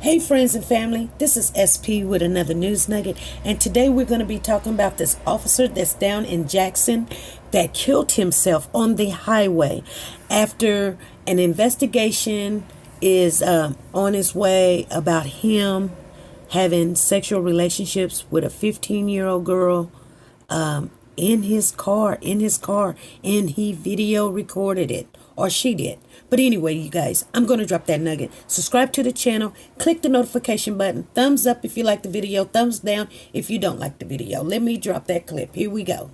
Hey friends and family, this is SP with another news nugget, and today we're going to be talking about this officer that's down in Jackson that killed himself on the highway after an investigation is on its way about him having sexual relationships with a 15-year-old girl in his car, and he video recorded it, or she did. But anyway, you guys, I'm going to drop that nugget. Subscribe to the channel, click the notification button, thumbs up if you like the video, thumbs down if you don't like the video. Let me drop that clip. Here we go.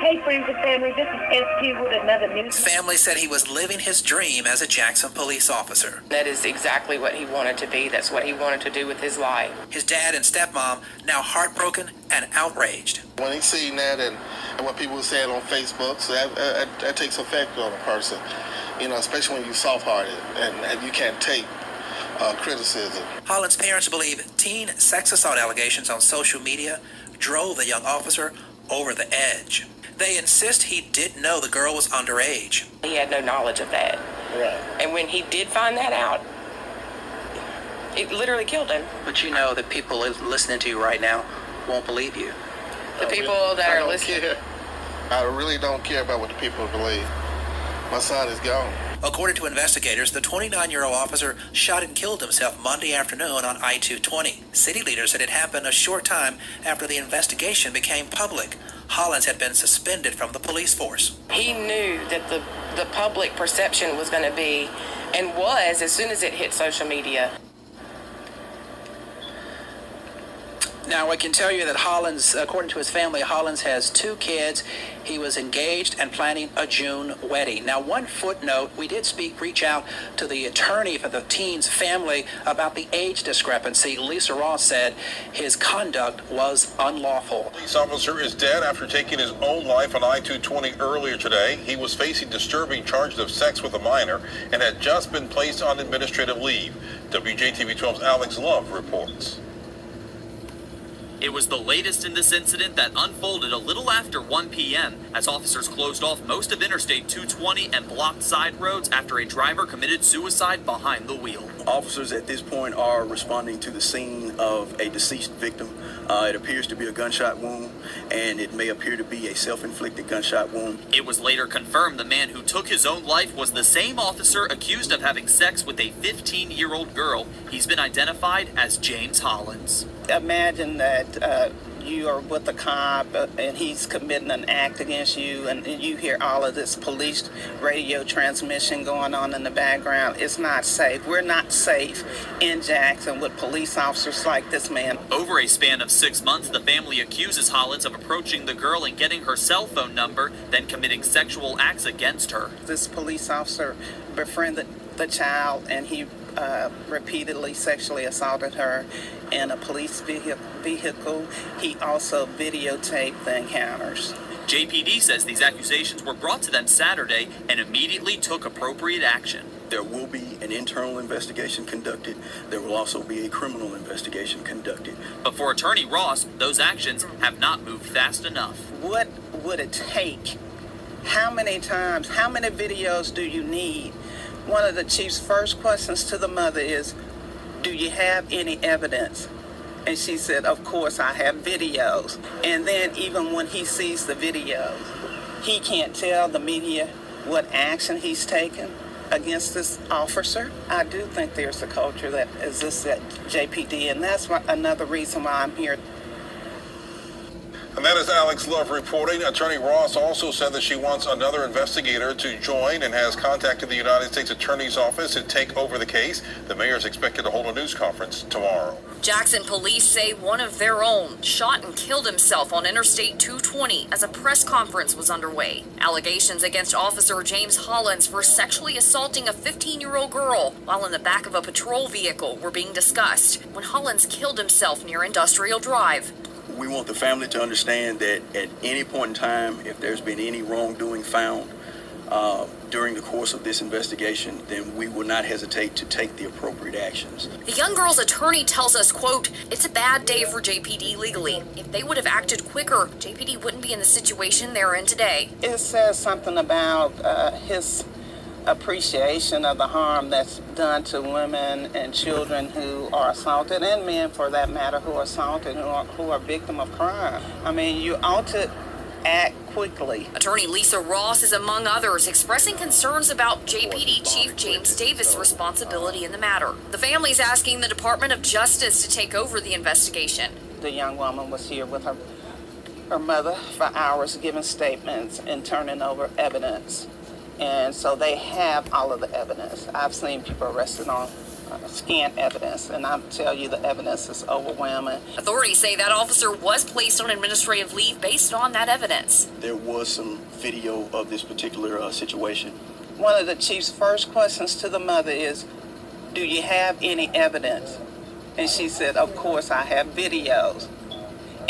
Hey friends and family, this is SP with another news. Family said he was living his dream as a Jackson police officer. That is exactly what he wanted to be. That's what he wanted to do with his life. His dad and stepmom now heartbroken and outraged. When he seen that and what people were saying on Facebook, so that takes effect on a person, you know, especially when you're soft-hearted and you can't take criticism. Holland's parents believe teen sex assault allegations on social media drove the young officer over the edge. They insist he didn't know the girl was underage. He had no knowledge of that. Right. And when he did find that out, it literally killed him. But you know that people listening to you right now won't believe you. The people that are listening. I really don't care about what the people believe. My son is gone. According to investigators, the 29-year-old officer shot and killed himself Monday afternoon on I-220. City leaders said it happened a short time after the investigation became public. Hollins had been suspended from the police force. He knew that the public perception was going to be, and was, as soon as it hit social media. Now, I can tell you that Hollins, according to his family, Hollins has 2 kids. He was engaged and planning a June wedding. Now, one footnote, we did reach out to the attorney for the teen's family about the age discrepancy. Lisa Ross said his conduct was unlawful. Police officer is dead after taking his own life on I-220 earlier today. He was facing disturbing charges of sex with a minor and had just been placed on administrative leave. WJTV 12's Alex Love reports. It was the latest in this incident that unfolded a little after 1 p.m. as officers closed off most of Interstate 220 and blocked side roads after a driver committed suicide behind the wheel. Officers at this point are responding to the scene of a deceased victim. It appears to be a gunshot wound, and it may appear to be a self-inflicted gunshot wound. It was later confirmed the man who took his own life was the same officer accused of having sex with a 15-year-old girl. He's been identified as James Hollins. Imagine that you are with a cop and he's committing an act against you, and you hear all of this police radio transmission going on in the background. It's not safe. We're not safe in Jackson with police officers like this man. Over a span of 6 months, the family accuses Hollins of approaching the girl and getting her cell phone number, then committing sexual acts against her. This police officer befriended the child, and he repeatedly sexually assaulted her in a police vehicle. He also videotaped the encounters. JPD says these accusations were brought to them Saturday and immediately took appropriate action. There will be an internal investigation conducted. There will also be a criminal investigation conducted. But for Attorney Ross, those actions have not moved fast enough. What would it take? How many times, how many videos do you need? One of the chief's first questions to the mother is, do you have any evidence? And she said, of course I have videos. And then even when he sees the videos, he can't tell the media what action he's taken against this officer. I do think there's a culture that exists at JPD, and that's another reason why I'm here. And that is Alex Love reporting. Attorney Ross also said that she wants another investigator to join and has contacted the United States Attorney's Office to take over the case. The mayor is expected to hold a news conference tomorrow. Jackson police say one of their own shot and killed himself on Interstate 220 as a press conference was underway. Allegations against Officer James Hollins for sexually assaulting a 15-year-old girl while in the back of a patrol vehicle were being discussed when Hollins killed himself near Industrial Drive. We want the family to understand that at any point in time, if there's been any wrongdoing found, during the course of this investigation, then we will not hesitate to take the appropriate actions. The young girl's attorney tells us, quote, "It's a bad day for JPD legally. If they would have acted quicker, JPD wouldn't be in the situation they're in today." It says something about his appreciation of the harm that's done to women and children who are assaulted, and men for that matter, who are assaulted, who are victim of crime. I mean, you ought to act quickly. Attorney Lisa Ross is among others expressing concerns about JPD Chief James Davis' responsibility in the matter. The family's asking the Department of Justice to take over the investigation. The young woman was here with her mother for hours, giving statements and turning over evidence. And so they have all of the evidence. I've seen people arrested on scant evidence, and I'll tell you the evidence is overwhelming. Authorities say that officer was placed on administrative leave based on that evidence. There was some video of this particular situation. One of the chief's first questions to the mother is, "Do you have any evidence?" And she said, "Of course I have videos."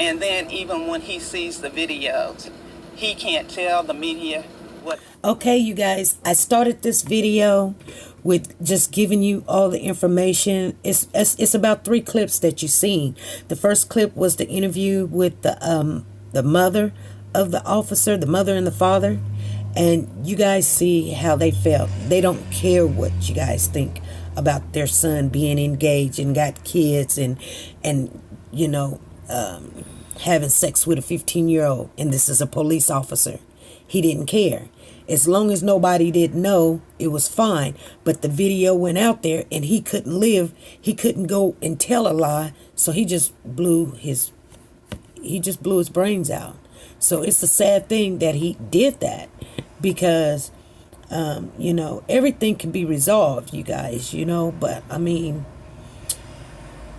And then even when he sees the videos, he can't tell the media what. Okay, you guys, I started this video with just giving you all the information. It's about 3 clips that you've seen. The first clip was the interview with the mother of the officer, the mother and the father, and you guys see how they felt. They don't care what you guys think about their son being engaged and got kids and you know, having sex with a 15-year-old, and this is a police officer. He didn't care. As long as nobody didn't know, it was fine. But the video went out there and he couldn't live. He couldn't go and tell a lie. So he just blew his brains out. So it's a sad thing that he did that, because, you know, everything can be resolved, you guys, you know, but I mean,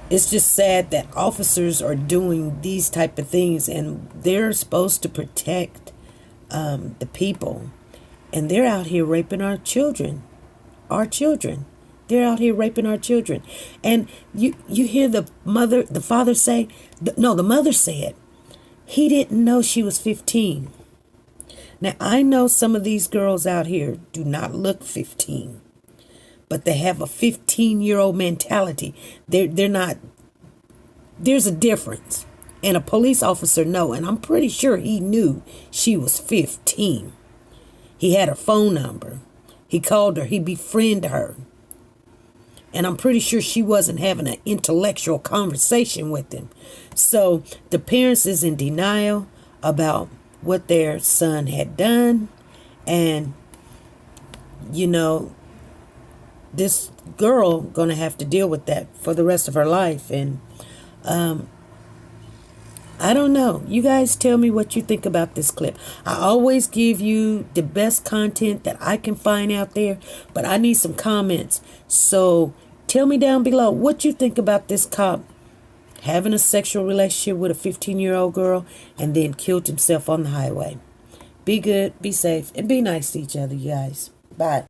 it's just sad that officers are doing these type of things, and they're supposed to protect the people. And they're out here raping our children. Our children. They're out here raping our children. And you hear the father say, the mother said, he didn't know she was 15. Now, I know some of these girls out here do not look 15. But they have a 15-year-old mentality. They're not. There's a difference. And a police officer knows. And I'm pretty sure he knew she was 15. He had her phone number. He called her. He befriended her. And I'm pretty sure she wasn't having an intellectual conversation with him. So the parents is in denial about what their son had done. And, you know, this girl going to have to deal with that for the rest of her life. And I don't know. You guys tell me what you think about this clip. I always give you the best content that I can find out there, but I need some comments. So tell me down below what you think about this cop having a sexual relationship with a 15-year-old girl and then killed himself on the highway. Be good, be safe, and be nice to each other, you guys. Bye.